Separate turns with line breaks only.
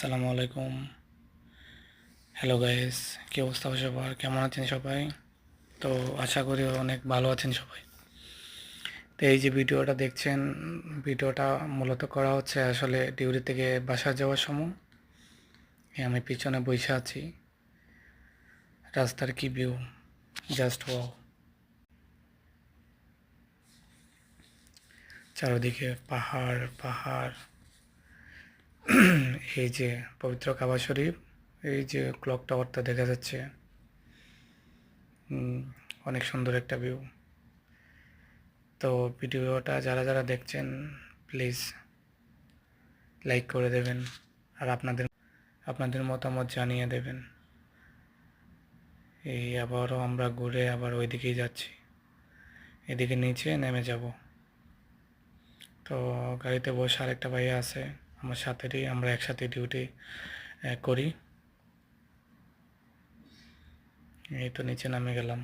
আসসালামু আলাইকুম। Hello guys, কী অবস্থা সবার? কেমন আছেন সবাই? তো আশা করি অনেক ভালো আছেন সবাই। তো এই যে ভিডিওটা দেখছেন, ভিডিওটা মূলত করা হচ্ছে আসলে ডিউটি থেকে বাসা যাওয়ার সময়। আমি পিছনে বসে আছি, রাস্তার কি ভিউ, জাস্ট ওয়াও। চারদিকে পাহাড় পাহাড়। এই যে পবিত্র কাবা শরীফ, এই যে ক্লক টাওয়ারটা দেখা যাচ্ছে, অনেক সুন্দর একটা ভিউ। তো ভিডিওটা যারা যারা দেখছেন প্লিজ লাইক করে দেবেন, আর আপনাদের মতামত জানিয়ে দেবেন। এই আবারও আমরা ঘুরে আবার ওইদিকেই যাচ্ছি, এদিকে নিচে নেমে যাব। তো গাড়িতে বসে আরেকটা ভাইয়া আছে আমার সাথেরই, আমরা একসাথে ডিউটি করি। এই তো নিচে নামে গেলাম।